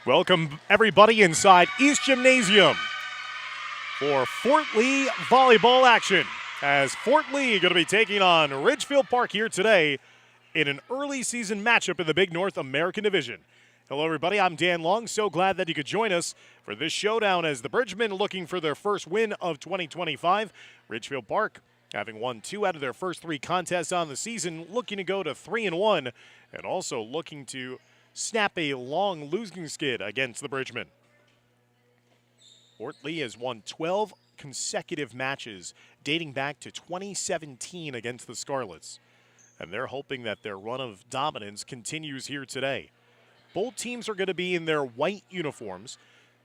Welcome everybody inside East Gymnasium for Fort Lee volleyball action. As Fort Lee going to be taking on Ridgefield Park here today in an early season matchup in the Big North American Division. Hello everybody, I'm Dan Long. So glad that you could join us for this showdown as the Bridgemen looking for their first win of 2025. Ridgefield Park having won 2 out of their first 3 contests on the season, looking to go to 3-1 and also looking to snap a long losing skid against the Bridgemen. Fort Lee has won 12 consecutive matches dating back to 2017 against the Scarlets, and they're hoping that their run of dominance continues here today. Both teams are going to be in their white uniforms.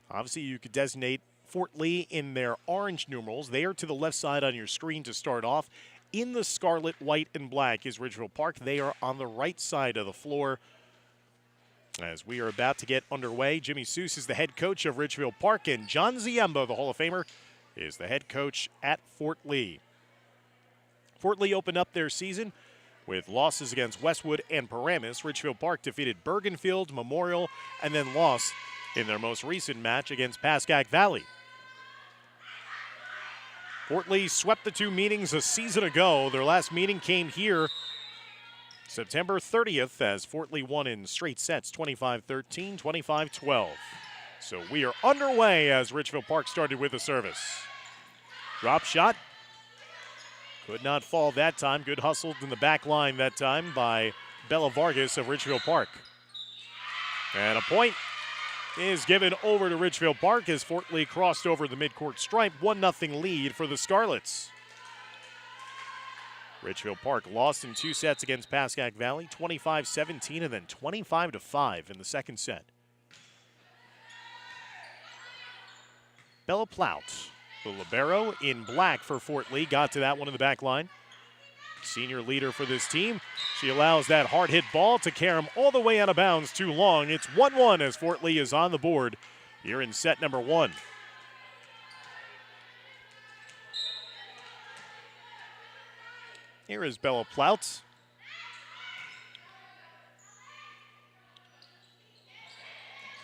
Obviously, you could designate Fort Lee in their orange numerals. They are to the left side on your screen to start off. In the scarlet, white, and black is Ridgefield Park. They are on the right side of the floor. As we are about to get underway, Jimmy Seuss is the head coach of Ridgefield Park, and John Ziemba, the Hall of Famer, is the head coach at Fort Lee. Fort Lee opened up their season with losses against Westwood and Paramus. Ridgefield Park defeated Bergenfield, Memorial, and then lost in their most recent match against Pascack Valley. Fort Lee swept the 2 meetings a season ago. Their last meeting came here September 30th as Fort Lee won in straight sets, 25-13, 25-12. So we are underway as Ridgefield Park started with a service. Drop shot. Could not fall that time. Good hustled in the back line that time by Bella Vargas of Ridgefield Park. And a point is given over to Ridgefield Park as Fort Lee crossed over the midcourt stripe. 1-0 lead for the Scarlets. Ridgefield Park lost in 2 sets against Pascack Valley, 25-17 and then 25-5 in the second set. Bella Plout, the libero in black for Fort Lee, got to that one in the back line. Senior leader for this team. She allows that hard hit ball to carry him all the way out of bounds too long. It's 1-1 as Fort Lee is on the board here in set number 1. Here is Bella Plout.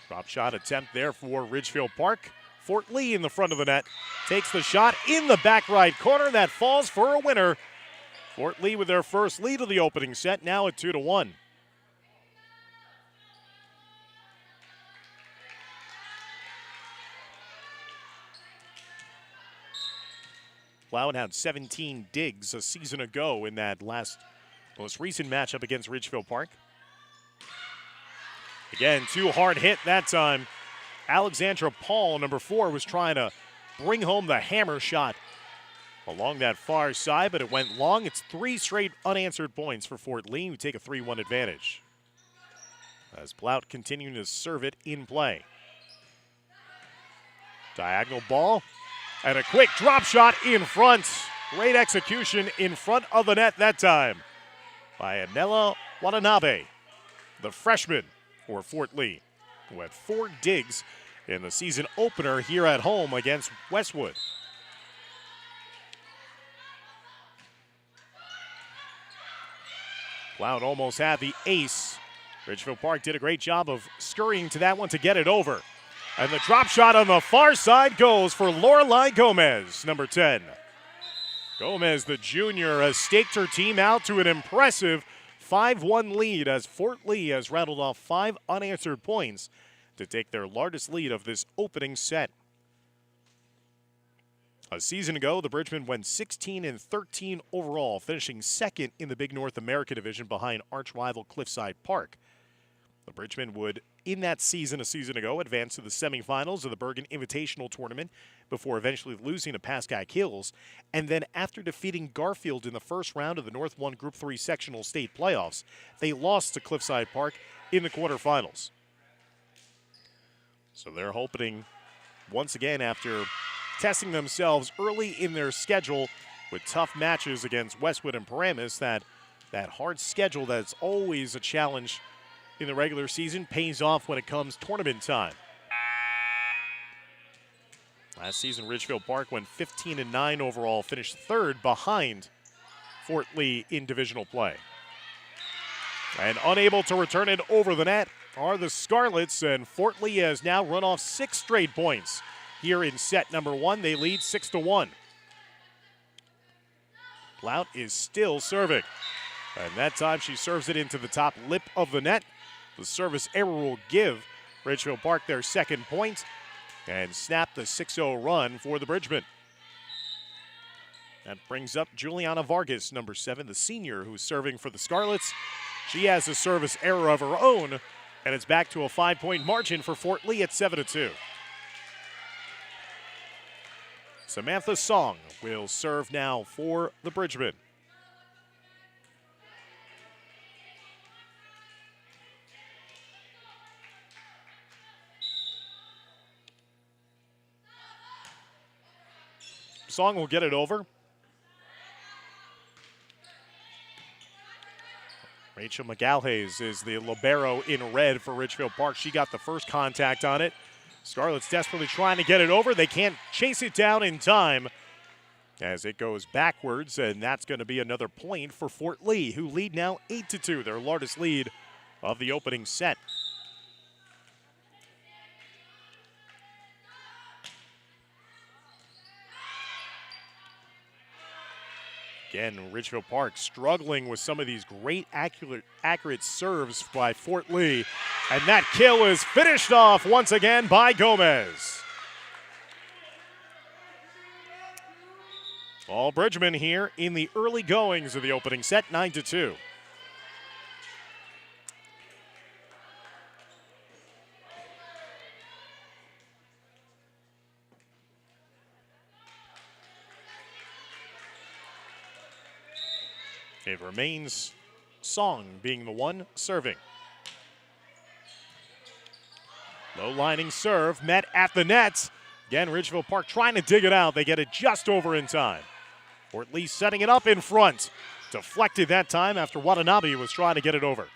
Drop shot attempt there for Ridgefield Park. Fort Lee in the front of the net. Takes the shot in the back right corner. That falls for a winner. Fort Lee with their first lead of the opening set, now at 2-1. Plout had 17 digs a season ago in that most recent matchup against Ridgefield Park. Again, 2 hard hit that time. Alexandra Paul, number 4, was trying to bring home the hammer shot along that far side, but it went long. It's 3 straight unanswered points for Fort Lee, who take a 3-1 advantage. As Plout continuing to serve it in play. Diagonal ball. And a quick drop shot in front. Great execution in front of the net that time by Anela Watanabe, the freshman for Fort Lee, who had 4 digs in the season opener here at home against Westwood. Plout almost had the ace. Ridgefield Park did a great job of scurrying to that one to get it over. And the drop shot on the far side goes for Lorelai Gomez, number 10. Gomez, the junior, has staked her team out to an impressive 5-1 lead as Fort Lee has rattled off 5 unanswered points to take their largest lead of this opening set. A season ago, the Bridgemen went 16-13 overall, finishing second in the Big North American Division behind arch rival Cliffside Park. The Bridgemen would, in that season a season ago, advance to the semifinals of the Bergen Invitational Tournament before eventually losing to Pascack Hills. And then after defeating Garfield in the first round of the North 1 Group 3 sectional state playoffs, they lost to Cliffside Park in the quarterfinals. So they're hoping, once again, after testing themselves early in their schedule with tough matches against Westwood and Paramus, that hard schedule that's always a challenge in the regular season pays off when it comes tournament time. Last season, Ridgefield Park went 15-9 overall, finished 3rd behind Fort Lee in divisional play. And unable to return it over the net are the Scarlets, and Fort Lee has now run off 6 straight points. Here in set number 1, they lead 6-1. Blount is still serving. And that time she serves it into the top lip of the net. The service error will give Ridgefield Park their second point and snap the 6-0 run for the Bridgemen. That brings up Juliana Vargas, number 7, the senior, who's serving for the Scarlets. She has a service error of her own, and it's back to a 5-point margin for Fort Lee at 7-2. Samantha Song will serve now for the Bridgemen. Song will get it over. Rachel McGalhays is the libero in red for Ridgefield Park. She got the first contact on it. Scarlets desperately trying to get it over. They can't chase it down in time as it goes backwards, and that's going to be another point for Fort Lee, who lead now 8-2, their largest lead of the opening set. Again, Ridgefield Park struggling with some of these great accurate serves by Fort Lee. And that kill is finished off once again by Gomez. All Bridgemen here in the early goings of the opening set, 9-2. It remains Song being the one serving. Low lining serve met at the net. Again, Ridgefield Park trying to dig it out. They get it just over in time. Fort Lee setting it up in front. Deflected that time after Watanabe was trying to get it over.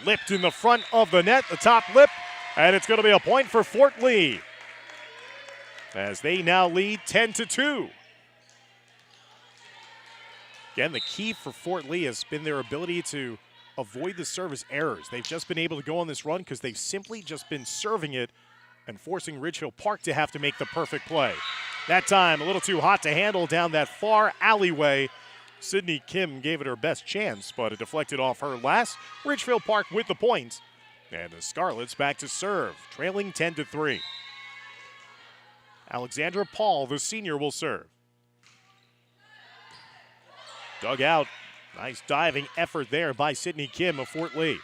Lipped in the front of the net, the top lip, and it's going to be a point for Fort Lee as they now lead 10-2. Again, the key for Fort Lee has been their ability to avoid the service errors. They've just been able to go on this run because they've simply just been serving it and forcing Ridgefield Park to have to make the perfect play. That time, a little too hot to handle down that far alleyway. Sydney Kim gave it her best chance, but it deflected off her last. Ridgefield Park with the point. And the Scarlets back to serve, trailing 10-3. Alexandra Paul, the senior, will serve. Dug out. Nice diving effort there by Sydney Kim of Fort Lee.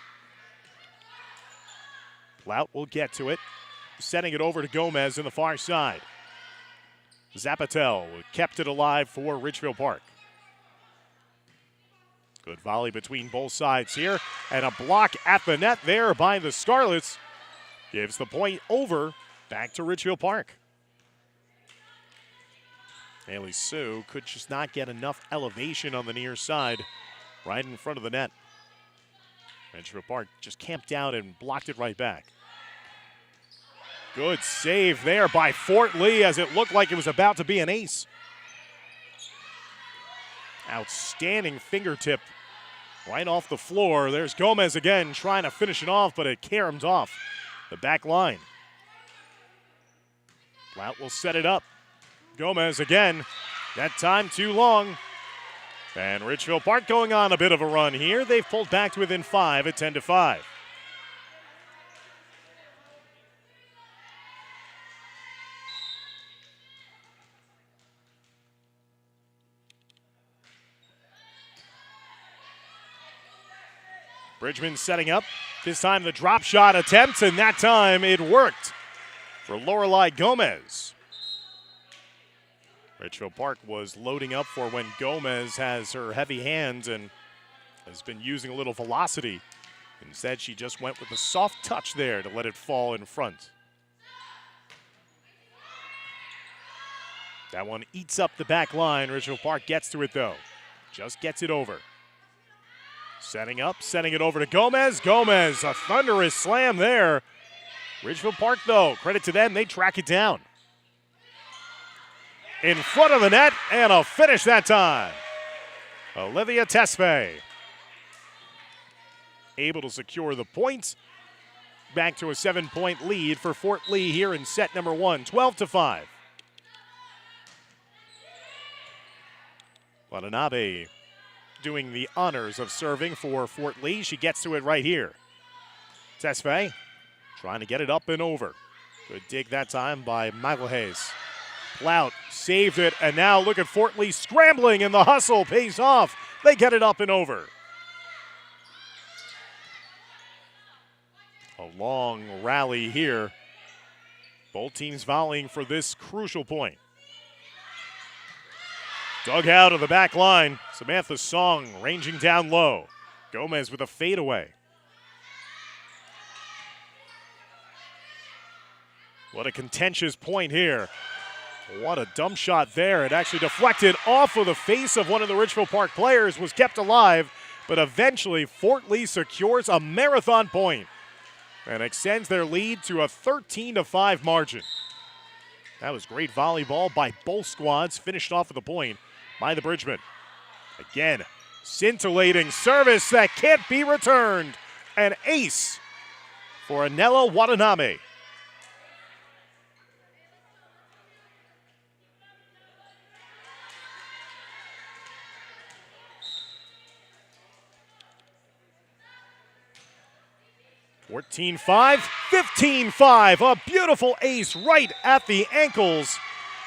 Blount will get to it, setting it over to Gomez in the far side. Zapatel kept it alive for Ridgefield Park. Good volley between both sides here, and a block at the net there by the Scarlets. Gives the point over back to Ridgefield Park. Haley Sue could just not get enough elevation on the near side, right in front of the net. Ridgefield Park just camped out and blocked it right back. Good save there by Fort Lee as it looked like it was about to be an ace. Outstanding fingertip right off the floor. There's Gomez again trying to finish it off, but it caromed off the back line. Blount will set it up. Gomez again, that time too long. And Ridgefield Park going on a bit of a run here. They've pulled back to within 5 at 10-5. Bridgman setting up. This time the drop shot attempt, and that time it worked for Lorelai Gomez. Ridgefield Park was loading up for when Gomez has her heavy hands and has been using a little velocity. Instead, she just went with a soft touch there to let it fall in front. That one eats up the back line. Ridgefield Park gets to it, though. Just gets it over. Setting up, sending it over to Gomez. Gomez, a thunderous slam there. Ridgefield Park, though, credit to them, they track it down. In front of the net, and a finish that time. Olivia Tesfaye able to secure the points back to a 7-point lead for Fort Lee here in set number 1, 12-5. Watanabe doing the honors of serving for Fort Lee. She gets to it right here. Tesfaye trying to get it up and over. Good dig that time by Magalhaes. Plout saved it, and now look at Fort Lee scrambling, and the hustle pays off. They get it up and over. A long rally here. Both teams volleying for this crucial point. Dug out of the back line. Samantha Song ranging down low. Gomez with a fadeaway. What a contentious point here. What a dump shot there. It actually deflected off of the face of one of the Ridgefield Park players, was kept alive, but eventually Fort Lee secures a marathon point and extends their lead to a 13-5 margin. That was great volleyball by both squads, finished off with a point by the Bridgemen. Again, scintillating service that can't be returned. An ace for Anela Watanabe. (14-5), 15-5, a beautiful ace right at the ankles.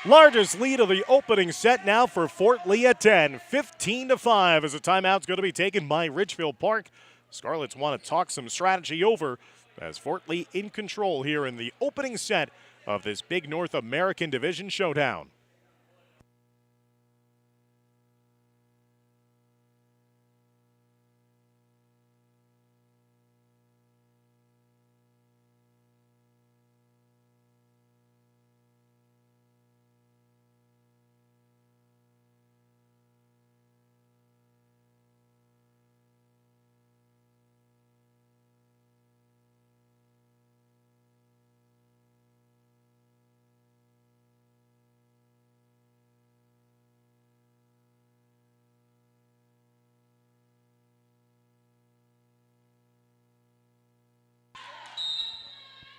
Largest lead of the opening set now for Fort Lee at 10, 15-5 as a timeout's going to be taken by Ridgefield Park. Scarlets want to talk some strategy over as Fort Lee in control here in the opening set of this big North American Division showdown.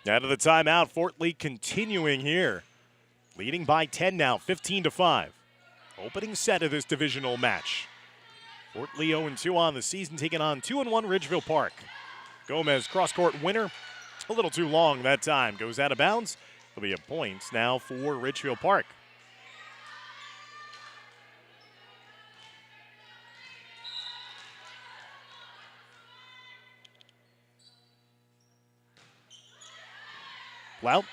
Out of the timeout, Fort Lee continuing here. Leading by 10 now, 15-5. Opening set of this divisional match. Fort Lee 0-2 on the season, taking on 2-1 Ridgefield Park. Gomez, cross-court winner. A little too long that time. Goes out of bounds. There'll be a point now for Ridgefield Park. Well,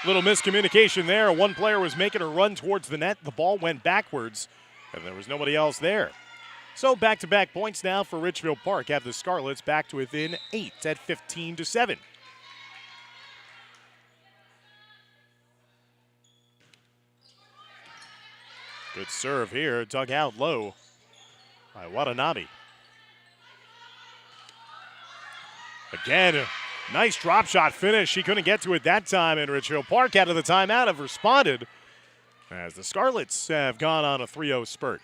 little miscommunication there. One player was making a run towards the net. The ball went backwards, and there was nobody else there. So back-to-back points now for Ridgefield Park. Have the Scarlets back to within 8 at 15-7. Good serve here, dug out low by Watanabe. Again, nice drop shot finish. She couldn't get to it that time, and Ridgefield Park out of the timeout have responded as the Scarlets have gone on a 3-0 spurt.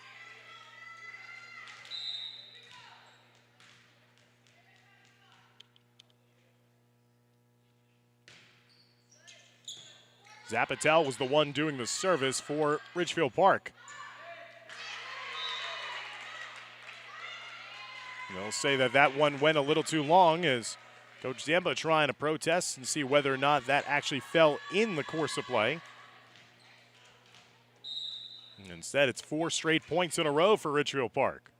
Zapatel was the one doing the service for Ridgefield Park. They'll say that one went a little too long as Coach Zamba trying to protest and see whether or not that actually fell in the course of play. And instead, it's 4 straight points in a row for Ridgefield Park.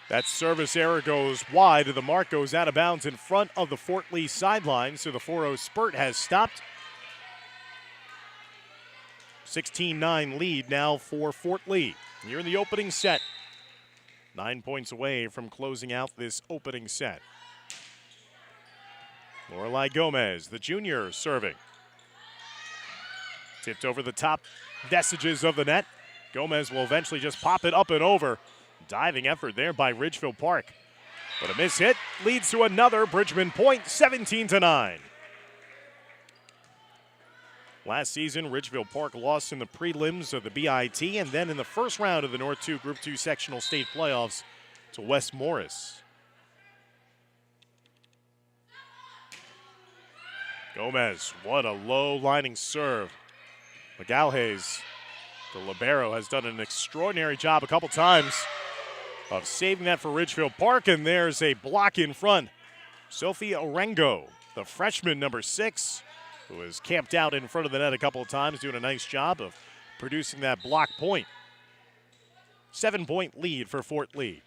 That service error goes wide. The mark goes out of bounds in front of the Fort Lee sideline, so the 4-0 spurt has stopped. 16-9 lead now for Fort Lee. Here in the opening set. 9 points away from closing out this opening set. Lorelai Gomez, the junior, serving. Tipped over the top vestiges of the net. Gomez will eventually just pop it up and over. Diving effort there by Ridgefield Park. But a miss hit leads to another Bridgman point, 17-9. Last season, Ridgefield Park lost in the prelims of the BIT and then in the first round of the North 2 Group 2 sectional state playoffs to Wes Morris. Gomez, what a low lining serve. McAlhays, the libero, has done an extraordinary job a couple times of saving that for Ridgefield Park, and there's a block in front. Sophie Orengo, the freshman, number 6, who has camped out in front of the net a couple of times, doing a nice job of producing that block point. 7-point lead for Fort Lee.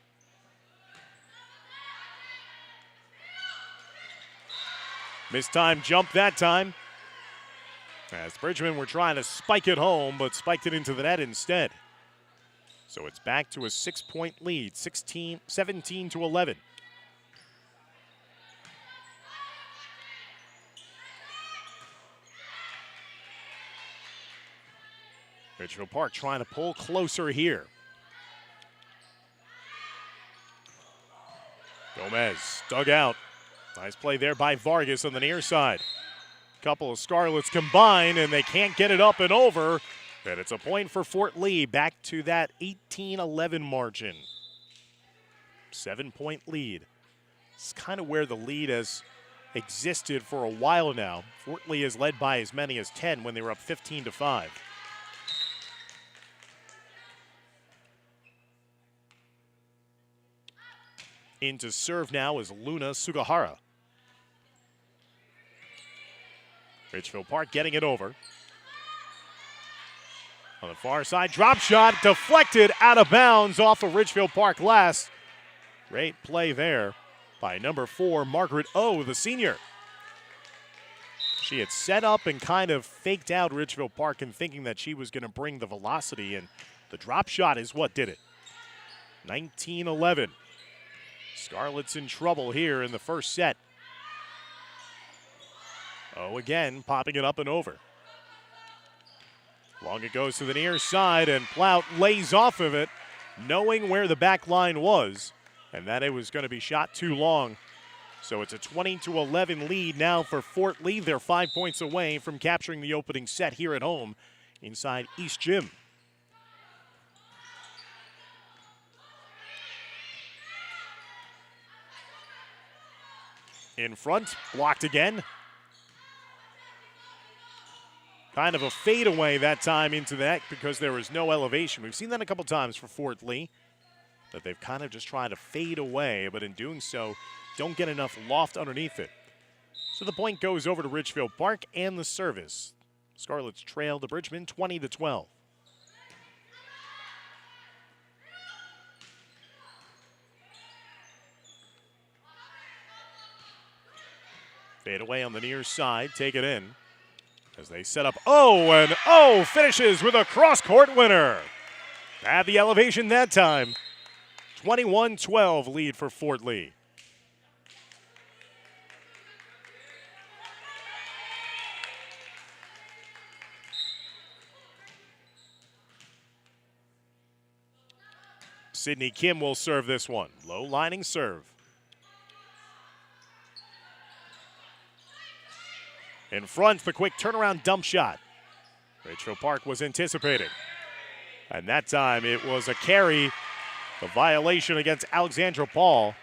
Missed time jump that time, as Bridgman were trying to spike it home, but spiked it into the net instead. So it's back to a 6-point lead, 17 to 11. Ridgefield Park trying to pull closer here. Gomez dug out. Nice play there by Vargas on the near side. Couple of Scarlets combine, and they can't get it up and over. And it's a point for Fort Lee, back to that 18-11 margin. 7-point lead. It's kind of where the lead has existed for a while now. Fort Lee has led by as many as 10 when they were up 15-5. In to serve now is Luna Sugahara. Ridgefield Park getting it over. On the far side, drop shot deflected out of bounds off of Ridgefield Park glass. Great play there by number 4, Margaret O, the senior. She had set up and kind of faked out Ridgefield Park and thinking that she was going to bring the velocity, and the drop shot is what did it. 19-11. Scarlets in trouble here in the first set. Oh, again, popping it up and over. Long it goes to the near side, and Plout lays off of it, knowing where the back line was, and that it was going to be shot too long. So it's a 20-11 lead now for Fort Lee. They're 5 points away from capturing the opening set here at home inside East Gym. In front, blocked again. Kind of a fadeaway that time into that because there was no elevation. We've seen that a couple times for Fort Lee, that they've kind of just tried to fade away, but in doing so, don't get enough loft underneath it. So the point goes over to Ridgefield Park and the service. Scarlets trail to Bridgman 20-12. Fade away on the near side, take it in. As they set up and finishes with a cross-court winner. At the elevation that time. 21-12 lead for Fort Lee. Sydney Kim will serve this one. Low lining serve. In front, the quick turnaround dump shot. Ridgefield Park was anticipating. And that time it was a carry, a violation against Alexandra Paul,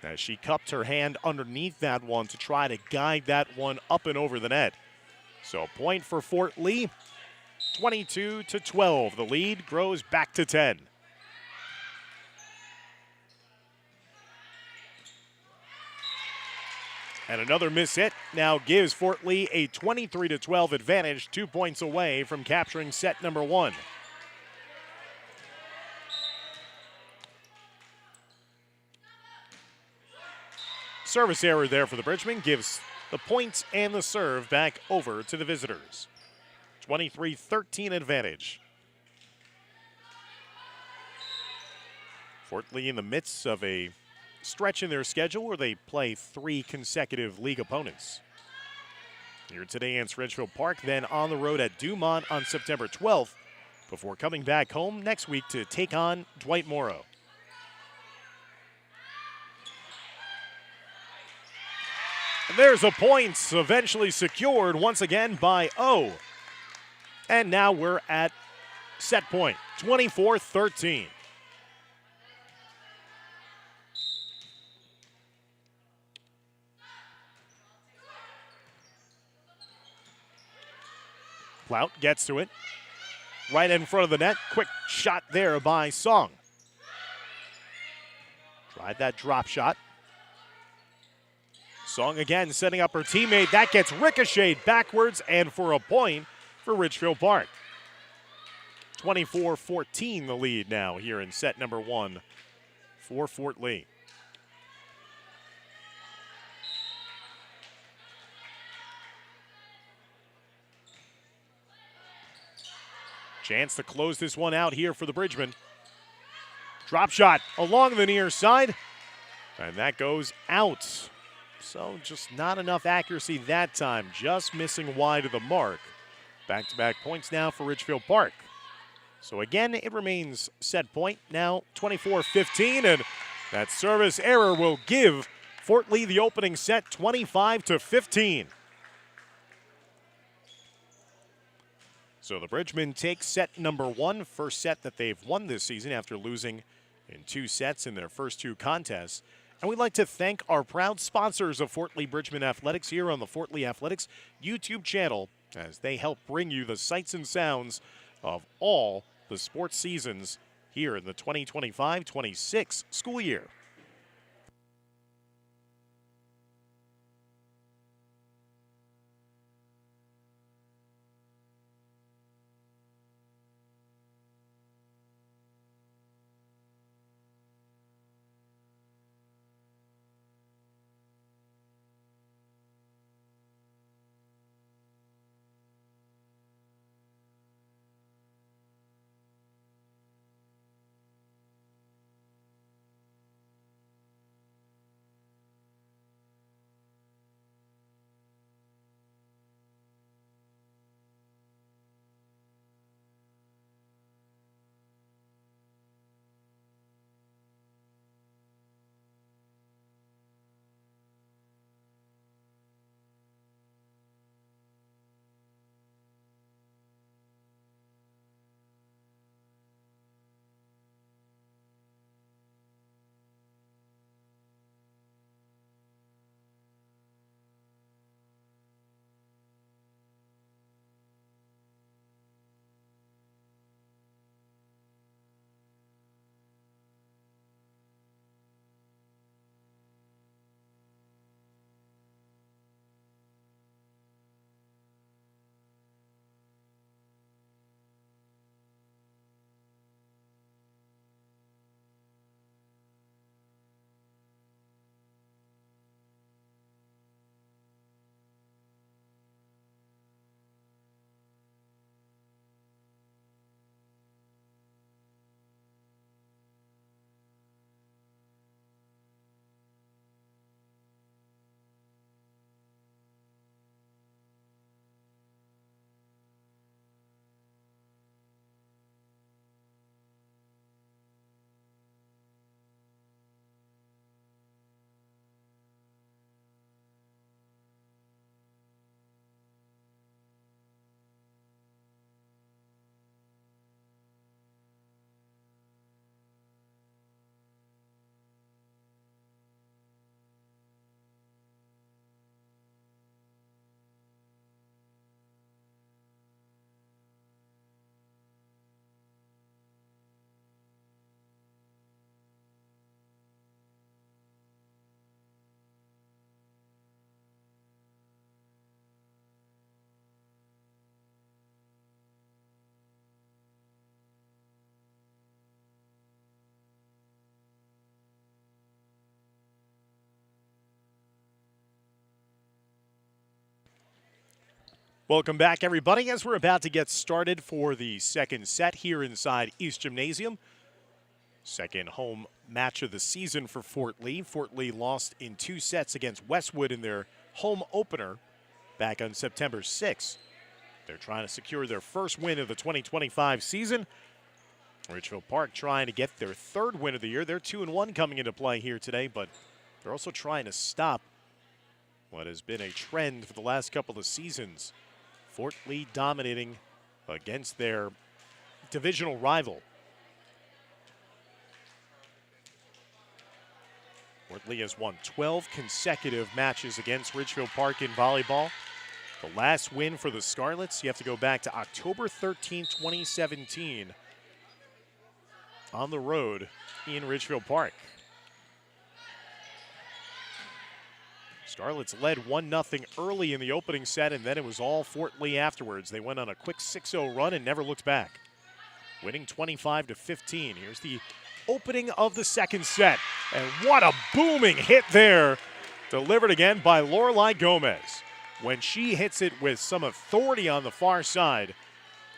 as she cupped her hand underneath that one to try to guide that one up and over the net. So a point for Fort Lee, 22-12. The lead grows back to 10. And another miss hit now gives Fort Lee a 23-12 advantage, 2 points away from capturing set number 1. Service error there for the Bridgmen gives the points and the serve back over to the visitors. 23-13 advantage. Fort Lee in the midst of a stretch in their schedule where they play 3 consecutive league opponents. Here today against Ridgefield Park, then on the road at Dumont on September 12th, before coming back home next week to take on Dwight Morrow. And there's a point eventually secured once again by O. And now we're at set point, 24-13. Plout gets to it. Right in front of the net. Quick shot there by Song. Tried that drop shot. Song again setting up her teammate. That gets ricocheted backwards and for a point for Ridgefield Park. 24-14 the lead now here in set number 1 for Fort Lee. Chance to close this one out here for the Bridgemen. Drop shot along the near side, and that goes out. So just not enough accuracy that time, just missing wide of the mark. Back-to-back points now for Ridgefield Park. So again, it remains set point now 24-15, and that service error will give Fort Lee the opening set 25-15. So the Bridgemen take set number 1, first set that they've won this season after losing in 2 sets in their first 2 contests. And we'd like to thank our proud sponsors of Fort Lee Bridgemen Athletics here on the Fort Lee Athletics YouTube channel, as they help bring you the sights and sounds of all the sports seasons here in the 2025-26 school year. Welcome back, everybody, as we're about to get started for the second set here inside East Gymnasium. Second home match of the season for Fort Lee. Fort Lee lost in 2 sets against Westwood in their home opener back on September 6th. They're trying to secure their first win of the 2025 season. Ridgefield Park trying to get their 3rd win of the year. They're 2-1 coming into play here today, but they're also trying to stop what has been a trend for the last couple of seasons. Fort Lee dominating against their divisional rival. Fort Lee has won 12 consecutive matches against Ridgefield Park in volleyball. The last win for the Scarlets, you have to go back to October 13, 2017, on the road in Ridgefield Park. Scarlets led 1-0 early in the opening set, and then it was all Fort Lee afterwards. They went on a quick 6-0 run and never looked back, winning 25-15. Here's the opening of the second set, and what a booming hit there, delivered again by Lorelai Gomez. When she hits it with some authority on the far side,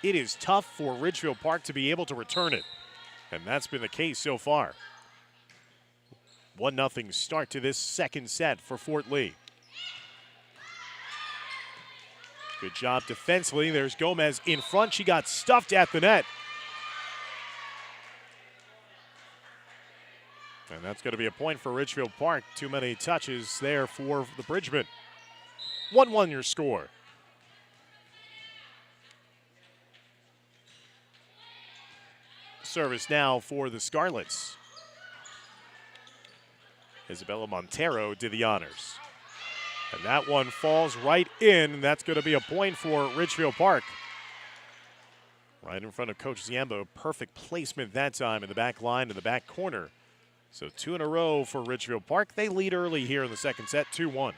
it is tough for Ridgefield Park to be able to return it, and that's been the case so far. 1-0 start to this second set for Fort Lee. Good job defensively. There's Gomez in front. She got stuffed at the net. And that's going to be a point for Ridgefield Park. Too many touches there for the Bridgemen. 1-1 your score. Service now for the Scarlets. Isabella Montero did the honors. And that one falls right in. That's going to be a point for Ridgefield Park. Right in front of Coach Ziambo. Perfect placement that time in the back line, in the back corner. So 2 in a row for Ridgefield Park. They lead early here in the second set, 2-1.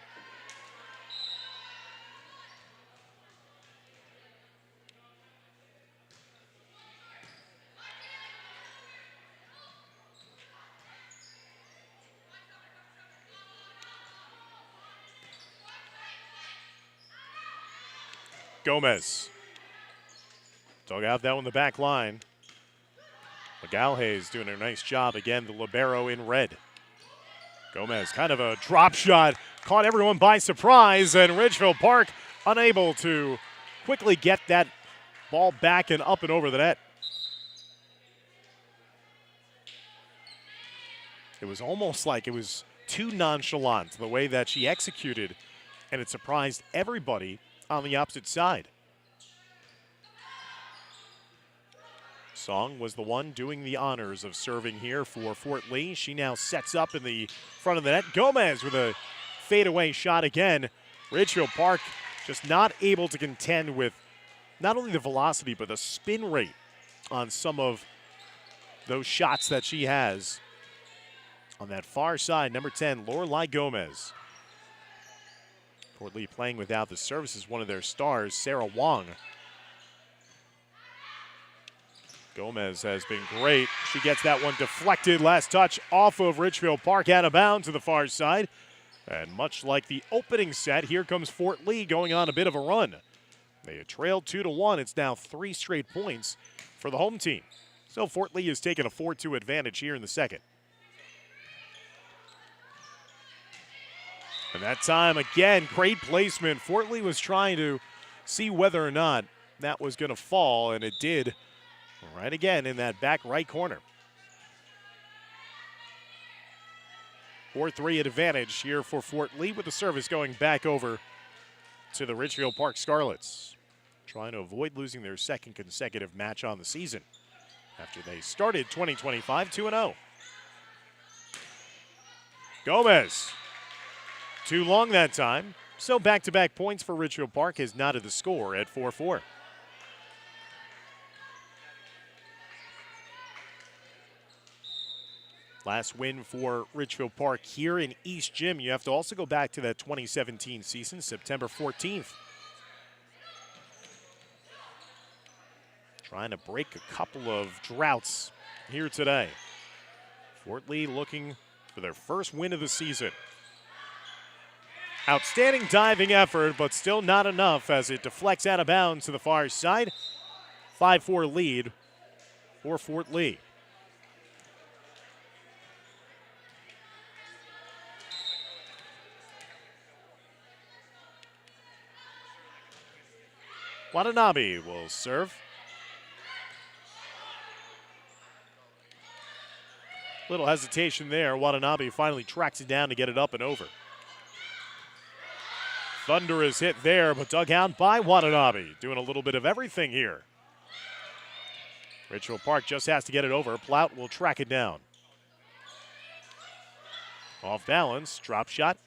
Gomez dug out that one in the back line. McGalhays doing a nice job again, the libero in red. Gomez, kind of a drop shot, caught everyone by surprise, and Ridgefield Park unable to quickly get that ball back and up and over the net. It was almost like it was too nonchalant the way that she executed, and it surprised everybody on the opposite side. Song was the one doing the honors of serving here for Fort Lee. She now sets up in the front of the net. Gomez with a fadeaway shot again. Ridgefield Park just not able to contend with not only the velocity but the spin rate on some of those shots that she has. On that far side, number 10, Lorelai Gomez. Fort Lee playing without the services, one of their stars, Sarah Wong. Gomez has been great. She gets that one deflected. Last touch off of Ridgefield Park, out of bounds to the far side. And much like the opening set, here comes Fort Lee going on a bit of a run. They had trailed 2-1. It's now 3 straight points for the home team. So Fort Lee has taken a 4-2 advantage here in the second. And that time, again, great placement. Fort Lee was trying to see whether or not that was going to fall, and it did right again in that back right corner. 4-3 advantage here for Fort Lee, with the service going back over to the Ridgefield Park Scarlets, trying to avoid losing their second consecutive match on the season after they started 2025 2-0. Gomez. Too long that time, so back-to-back points for Ridgefield Park has knotted the score at 4-4. Last win for Ridgefield Park here in East Gym. You have to also go back to that 2017 season, September 14th. Trying to break a couple of droughts here today. Fort Lee looking for their first win of the season. Outstanding diving effort, but still not enough as it deflects out of bounds to the far side. 5-4 lead for Fort Lee. Watanabe will serve. Little hesitation there. Watanabe finally tracks it down to get it up and over. Thunderous hit there, but dug out by Watanabe. Doing a little bit of everything here. Ridgefield Park just has to get it over. Plout will track it down. Off balance, drop shot.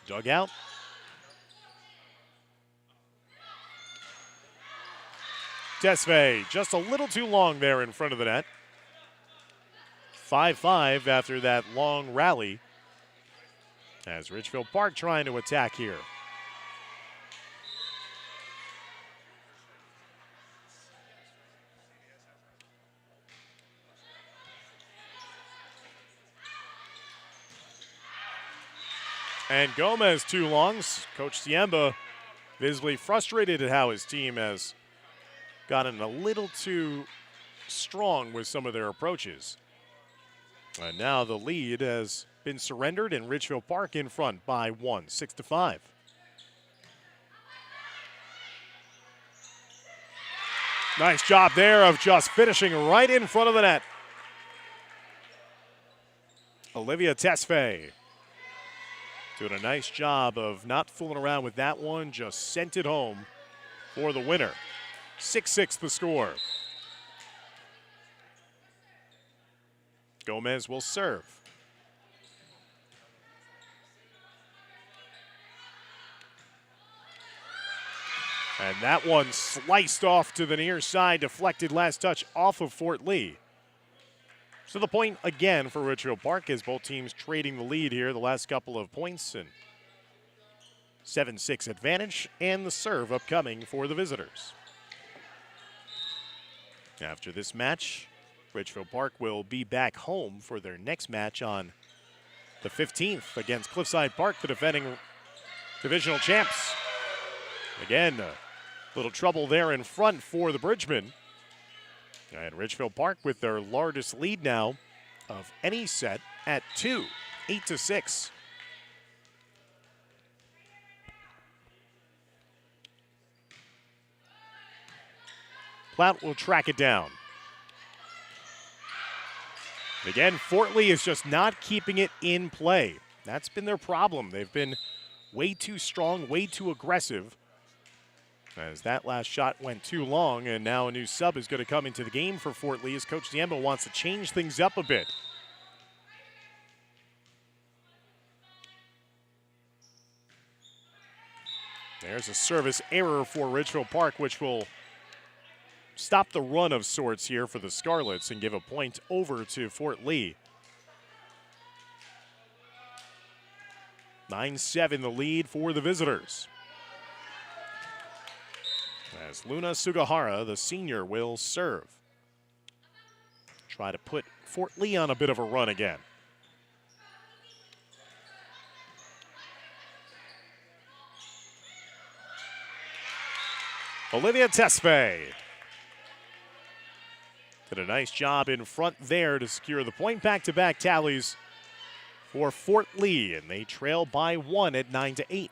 Dug out. Tesfaye just a little too long there in front of the net. 5-5 after that long rally as Ridgefield Park trying to attack here. And Gomez too long. Coach Siemba visibly frustrated at how his team has gotten a little too strong with some of their approaches. And now the lead has been surrendered and Ridgefield Park in front by 1, 6-5. Nice job there of just finishing right in front of the net. Olivia Tesfaye doing a nice job of not fooling around with that one, just sent it home for the winner. 6-6 the score. Gomez will serve. And that one sliced off to the near side, deflected last touch off of Fort Lee. So the point again for Ridgefield Park as both teams trading the lead here the last couple of points, and 7-6 advantage, and the serve upcoming for the visitors. After this match, Ridgefield Park will be back home for their next match on the 15th against Cliffside Park, the defending divisional champs. Again, a little trouble there in front for the Bridgemen. And Ridgefield Park with their largest lead now of any set at 2, 8-6. Platt will track it down. Again, Fort Lee is just not keeping it in play. That's been their problem. They've been way too strong, way too aggressive. As that last shot went too long, and now a new sub is going to come into the game for Fort Lee as Coach Ziemba wants to change things up a bit. There's a service error for Ridgefield Park, which will stop the run of sorts here for the Scarlets and give a point over to Fort Lee. 9-7 the lead for the visitors. As Luna Sugahara, the senior, will serve. Try to put Fort Lee on a bit of a run again. Olivia Tesfaye did a nice job in front there to secure the point. Back-to-back tallies for Fort Lee, and they trail by 1 at 9-8.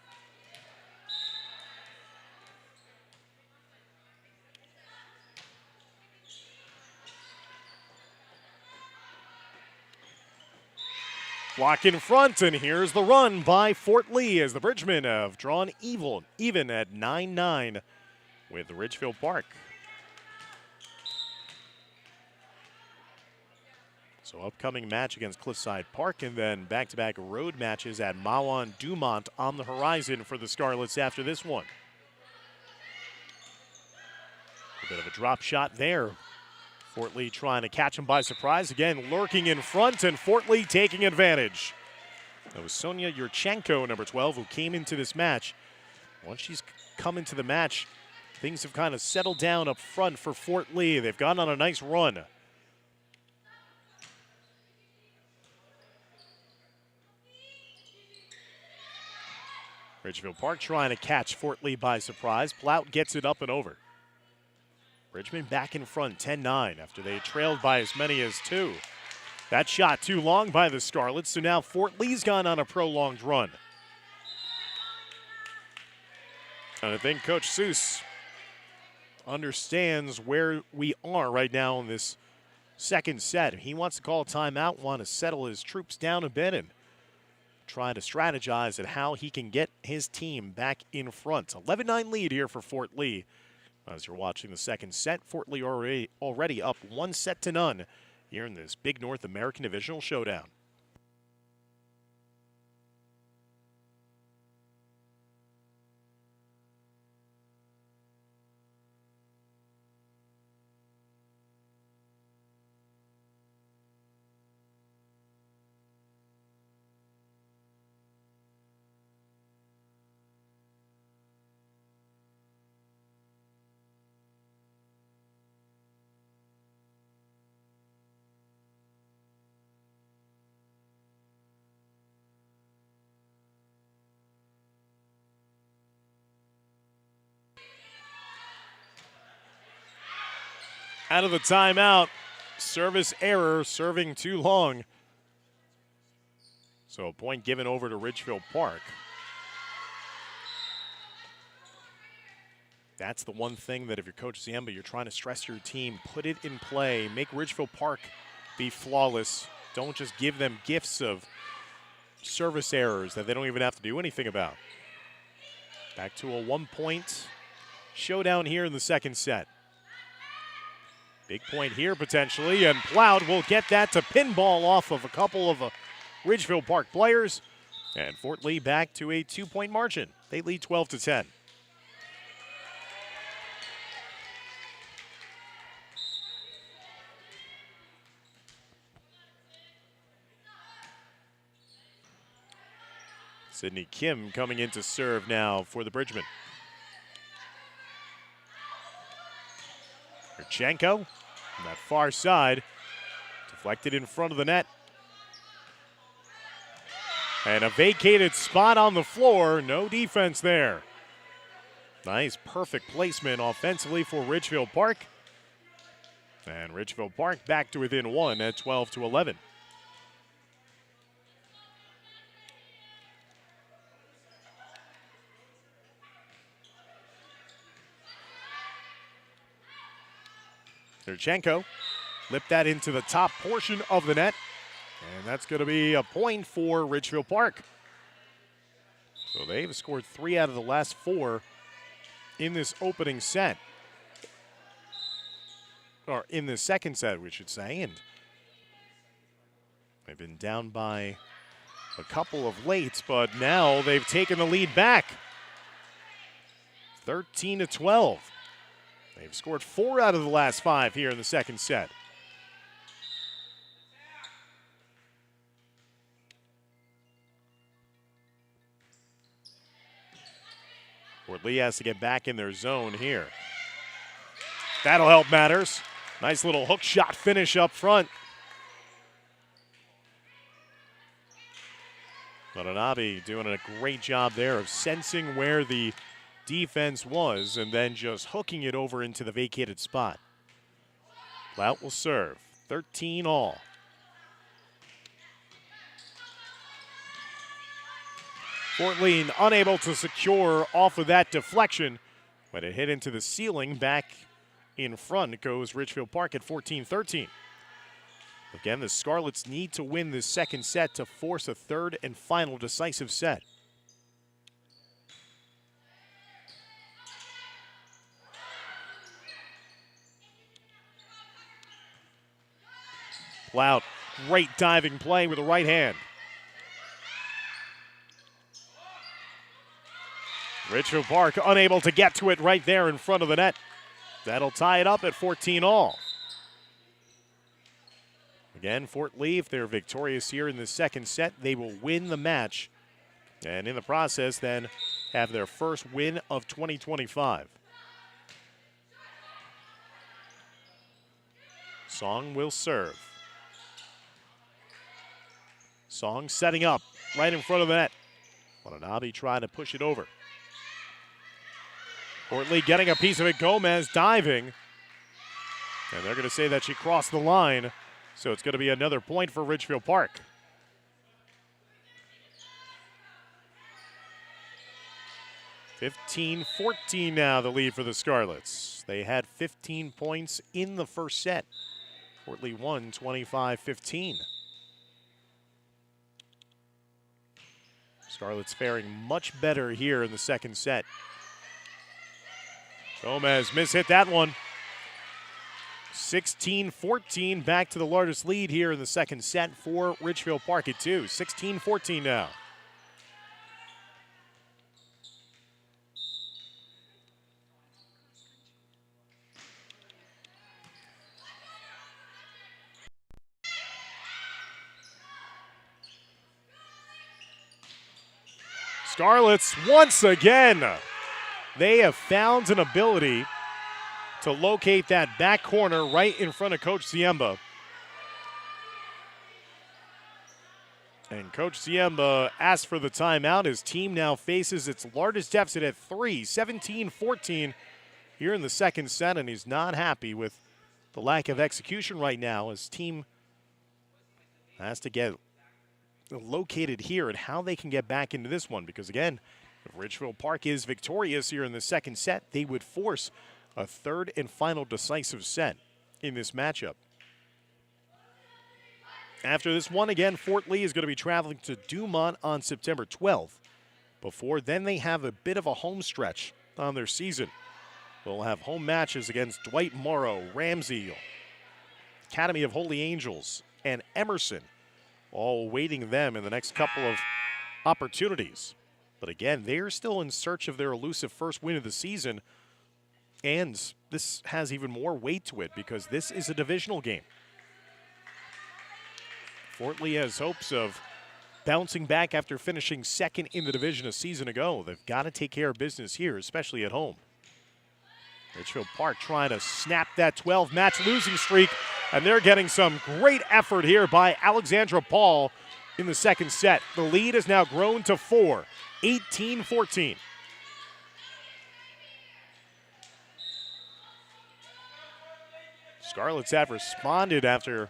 Block in front, and here's the run by Fort Lee as the Bridgemen have drawn even at 9-9 with Ridgefield Park. So upcoming match against Cliffside Park, and then back-to-back road matches at Mawan Dumont on the horizon for the Scarlets after this one. A bit of a drop shot there. Fort Lee trying to catch him by surprise. Again, lurking in front, and Fort Lee taking advantage. That was Sonia Yurchenko, number 12, who came into this match. Once she's come into the match, things have kind of settled down up front for Fort Lee. They've gone on a nice run. Ridgefield Park trying to catch Fort Lee by surprise. Plout gets it up and over. Bridgemen back in front, 10-9, after they trailed by as many as 2. That shot too long by the Scarlets, so now Fort Lee's gone on a prolonged run. And I think Coach Seuss understands where we are right now in this second set. He wants to call a timeout, want to settle his troops down a bit and try to strategize at how he can get his team back in front. 11-9 lead here for Fort Lee. As you're watching the second set, Fort Lee already up 1-0 here in this big North American Divisional Showdown. out of the timeout. Service error, serving too long. So a point given over to Ridgefield Park. That's the one thing that if you're Coach Ziemba, you're trying to stress your team, put it in play, make Ridgefield Park be flawless. Don't just give them gifts of service errors that they don't even have to do anything about. Back to a 1-point showdown here in the second set. Big point here potentially, and Ploud will get that to pinball off of a couple of Ridgefield Park players. And Fort Lee back to a 2-point margin. They lead 12-10. Sydney Kim coming in to serve now for the Bridgemen. Urchenko on that far side, deflected in front of the net. And a vacated spot on the floor, no defense there. Nice, perfect placement offensively for Ridgefield Park. And Ridgefield Park back to within one at 12-11. Urchenko lipped that into the top portion of the net. And that's going to be a point for Ridgefield Park. So they've scored 3 out of the last 4 in this opening set. Or in the second set, we should say. And they've been down by a couple of lates, but now they've taken the lead back. 13-12. They've scored 4 out of the last 5 here in the second set. Fort Lee has to get back in their zone here. That'll help matters. Nice little hook shot finish up front. Watanabe doing a great job there of sensing where the defense was and then just hooking it over into the vacated spot. Plout will serve. 13 all. Fort Lee unable to secure off of that deflection, but it hit into the ceiling. Back in front goes Ridgefield Park at 14-13. Again, the Scarlets need to win this second set to force a third and final decisive set. Plout, great diving play with the right hand. Ridgefield Park unable to get to it right there in front of the net. That'll tie it up at 14 all. Again, Fort Lee, if they're victorious here in the second set, they will win the match. And in the process, then have their first win of 2025. Song will serve. Song setting up right in front of the net. Watanabe trying to push it over. Fort Lee getting a piece of it. Gomez diving. And they're going to say that she crossed the line. So it's going to be another point for Ridgefield Park. 15-14 now, the lead for the Scarlets. They had 15 points in the first set. Fort Lee won 25-15. Scarlets faring much better here in the second set. Gomez mishit that one. 16-14, back to the largest lead here in the second set for Ridgefield Park at 2. 16-14 now. Scarlets once again. They have found an ability to locate that back corner right in front of Coach Ziemba. And Coach Ziemba asked for the timeout. His team now faces its largest deficit at 3, 17-14 here in the second set, and he's not happy with the lack of execution right now as team has to get located here and how they can get back into this one. Because, again, if Ridgefield Park is victorious here in the second set, they would force a third and final decisive set in this matchup. After this one, again, Fort Lee is going to be traveling to Dumont on September 12th. Before then, they have a bit of a home stretch on their season. They'll have home matches against Dwight Morrow, Ramsey, Academy of Holy Angels, and Emerson, all awaiting them in the next couple of opportunities. But again, they're still in search of their elusive first win of the season, and this has even more weight to it because this is a divisional game. Fort Lee has hopes of bouncing back after finishing second in the division a season ago. They've got to take care of business here, especially at home. Ridgefield Park trying to snap that 12-match losing streak, and they're getting some great effort here by Alexandra Paul in the second set. The lead has now grown to 4, 18-14. Scarlets have responded after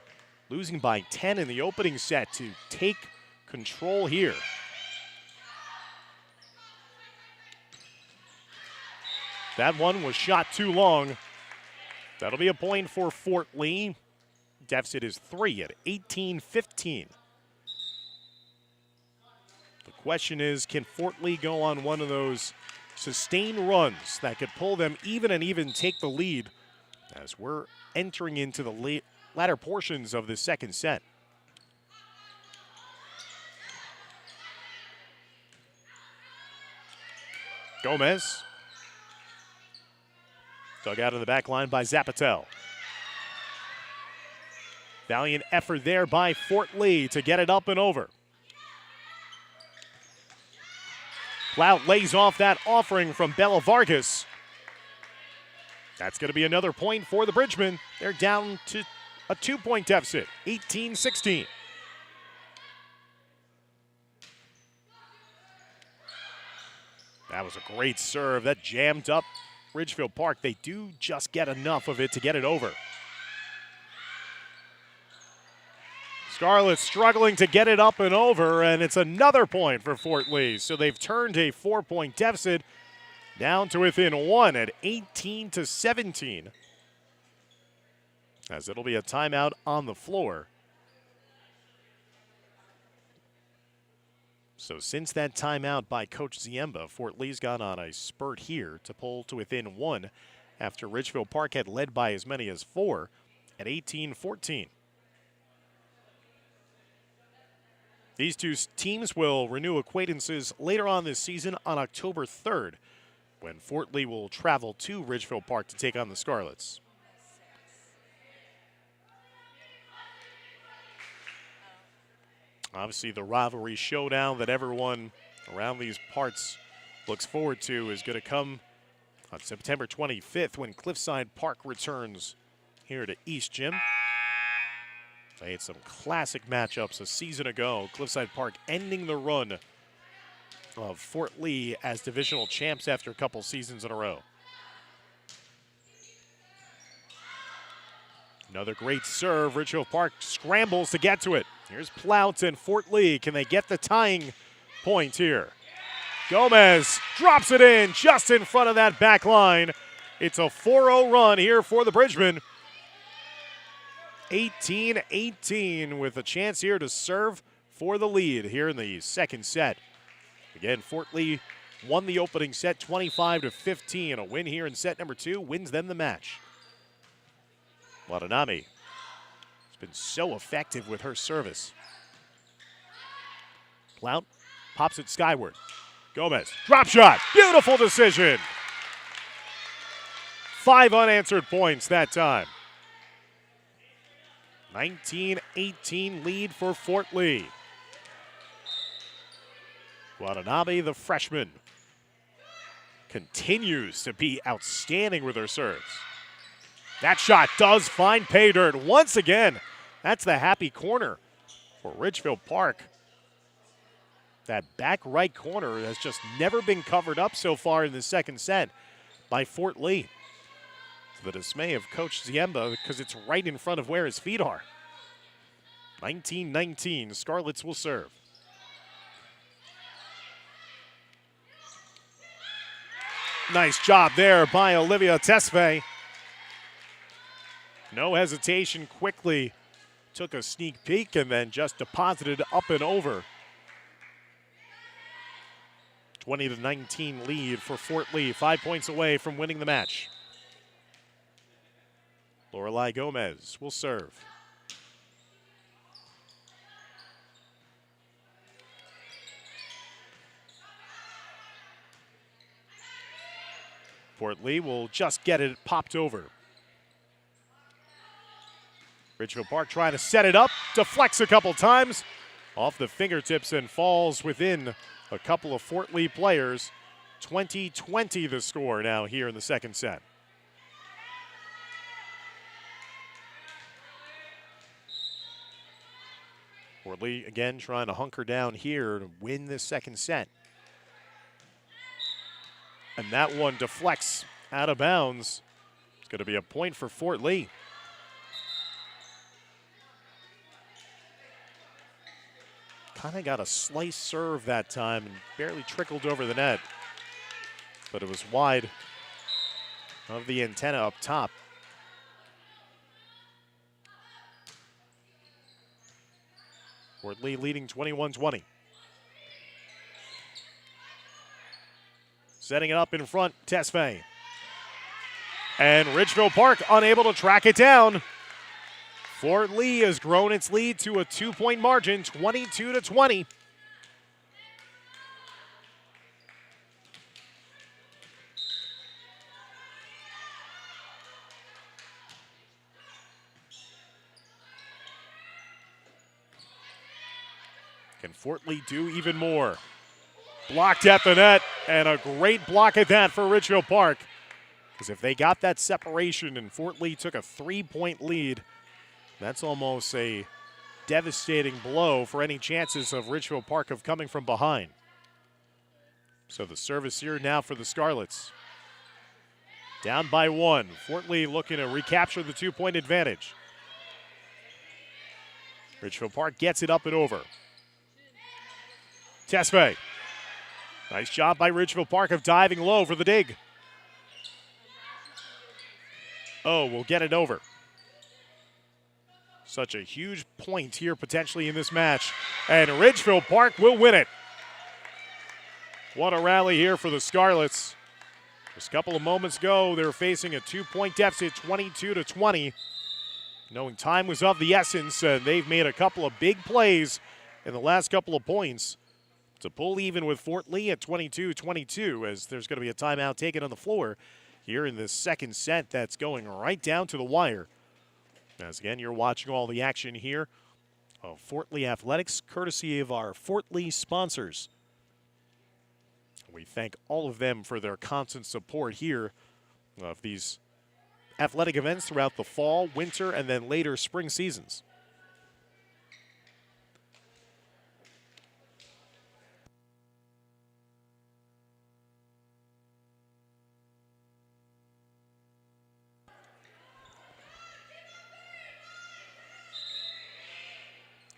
losing by 10 in the opening set to take control here. That one was shot too long. That'll be a point for Fort Lee. Deficit is 3 at 18-15. The question is, can Fort Lee go on one of those sustained runs that could pull them even and even take the lead as we're entering into the latter portions of the second set. Gomez. Dug out of the back line by Zapatel. Valiant effort there by Fort Lee to get it up and over. Plout lays off that offering from Bella Vargas. That's going to be another point for the Bridgemen. They're down to a 2-point deficit, 18-16. That was a great serve. That jammed up Ridgefield Park. They do just get enough of it to get it over. Scarlets struggling to get it up and over, and it's another point for Fort Lee. So they've turned a 4-point deficit down to within 1 at 18-17. As it'll be a timeout on the floor. So since that timeout by Coach Ziemba, Fort Lee's gone on a spurt here to pull to within 1 after Ridgefield Park had led by as many as 4 at 18-14. These two teams will renew acquaintances later on this season on October 3rd, when Fort Lee will travel to Ridgefield Park to take on the Scarlets. Obviously, the rivalry showdown that everyone around these parts looks forward to is going to come on September 25th when Cliffside Park returns here to East Gym. They had some classic matchups a season ago. Cliffside Park ending the run of Fort Lee as divisional champs after a couple seasons in a row. Another great serve. Ridgefield Park scrambles to get to it. Here's Plout and Fort Lee. Can they get the tying point here? Gomez drops it in just in front of that back line. It's a 4-0 run here for the Bridgemen. 18-18 with a chance here to serve for the lead here in the second set. Again, Fort Lee won the opening set 25-15. A win here in set number 2 wins them the match. Watanabe has been so effective with her service. Plout pops it skyward. Gomez, drop shot, beautiful decision. 5 unanswered points that time. 19-18 lead for Fort Lee. Watanabe, the freshman, continues to be outstanding with her serves. That shot does find pay dirt once again. That's the happy corner for Ridgefield Park. That back right corner has just never been covered up so far in the second set by Fort Lee. the dismay of Coach Ziemba because it's right in front of where his feet are. 19-19, Scarlets will serve. Nice job there by Olivia Tesfaye. No hesitation, quickly took a sneak peek and then just deposited up and over. 20-19 lead for Fort Lee, 5 points away from winning the match. Lorelai Gomez will serve. Fort Lee will just get it popped over. Ridgefield Park trying to set it up, deflects a couple times, off the fingertips and falls within a couple of Fort Lee players. 20-20 the score now here in the second set. Fort Lee again trying to hunker down here to win this second set. And that one deflects out of bounds. It's going to be a point for Fort Lee. Kind of got a slice serve that time and barely trickled over the net. But it was wide of the antenna up top. Fort Lee leading 21-20. Setting it up in front, Tesfaye. And Ridgefield Park unable to track it down. Fort Lee has grown its lead to a 2-point margin, 22-20. Can Fort Lee do even more? Blocked at the net, and a great block at that for Ridgefield Park. Because if they got that separation and Fort Lee took a 3-point lead, that's almost a devastating blow for any chances of Ridgefield Park of coming from behind. So the service here now for the Scarlets. Down by 1. Fort Lee looking to recapture the 2-point advantage. Ridgefield Park gets it up and over. Tesfaye. Nice job by Ridgefield Park of diving low for the dig. Oh, we'll get it over. Such a huge point here potentially in this match. And Ridgefield Park will win it. What a rally here for the Scarlets. Just a couple of moments ago, they were facing a 2-point deficit, 22-20. Knowing time was of the essence, and they've made a couple of big plays in the last couple of points to pull even with Fort Lee at 22-22, as there's going to be a timeout taken on the floor here in this second set that's going right down to the wire. As again, you're watching all the action here of Fort Lee Athletics, courtesy of our Fort Lee sponsors. We thank all of them for their constant support here of these athletic events throughout the fall, winter, and then later spring seasons.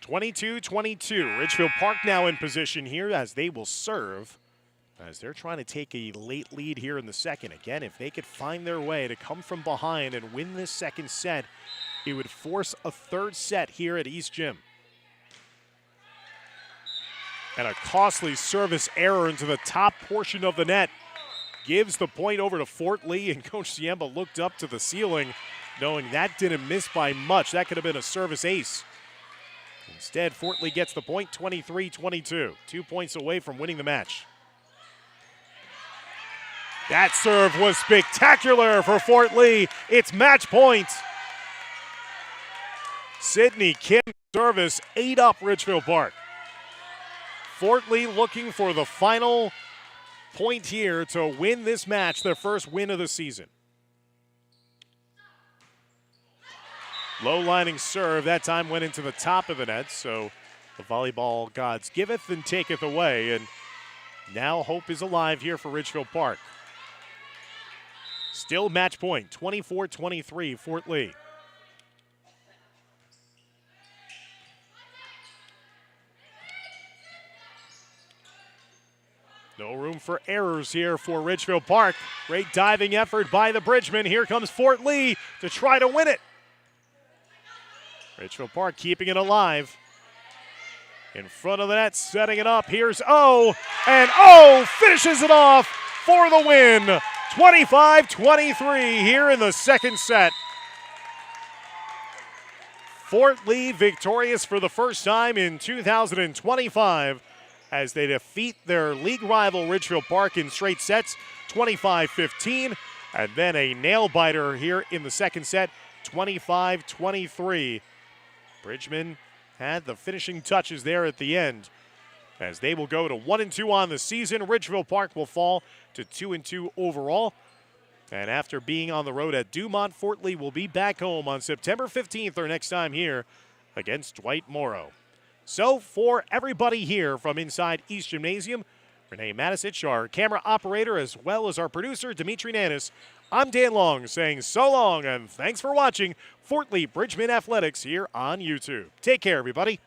(22-22). Ridgefield Park now in position here as they will serve, as they're trying to take a late lead here in the second. Again, if they could find their way to come from behind and win this second set, it would force a third set here at East Gym. And a costly service error into the top portion of the net gives the point over to Fort Lee, and Coach Ziemba looked up to the ceiling knowing that didn't miss by much. That could have been a service ace. Instead, Fort Lee gets the point, 23-22. 2 points away from winning the match. That serve was spectacular for Fort Lee. It's match point. Sydney Kim's service ate up Ridgefield Park. Fort Lee looking for the final point here to win this match, their first win of the season. Low lining serve, that time went into the top of the net, so the volleyball gods giveth and taketh away, and now hope is alive here for Ridgefield Park. Still match point, 24-23, Fort Lee. No room for errors here for Ridgefield Park. Great diving effort by the Bridgemen. Here comes Fort Lee to try to win it. Ridgefield Park keeping it alive. In front of the net, setting it up. Here's O, and O finishes it off for the win. 25-23 here in the second set. Fort Lee victorious for the first time in 2025 as they defeat their league rival Ridgefield Park in straight sets, 25-15, and then a nail-biter here in the second set, 25-23. Bridgemen had the finishing touches there at the end as they will go to 1-2 on the season. Ridgefield Park will fall to 2-2 overall. And after being on the road at Dumont, Fort Lee will be back home on September 15th, their next time here against Dwight Morrow. So for everybody here from inside East Gymnasium, Renee Matisich, our camera operator, as well as our producer, Dimitri Nanis, I'm Dan Long saying so long and thanks for watching Fort Lee Bridgemen Athletics here on YouTube. Take care, everybody.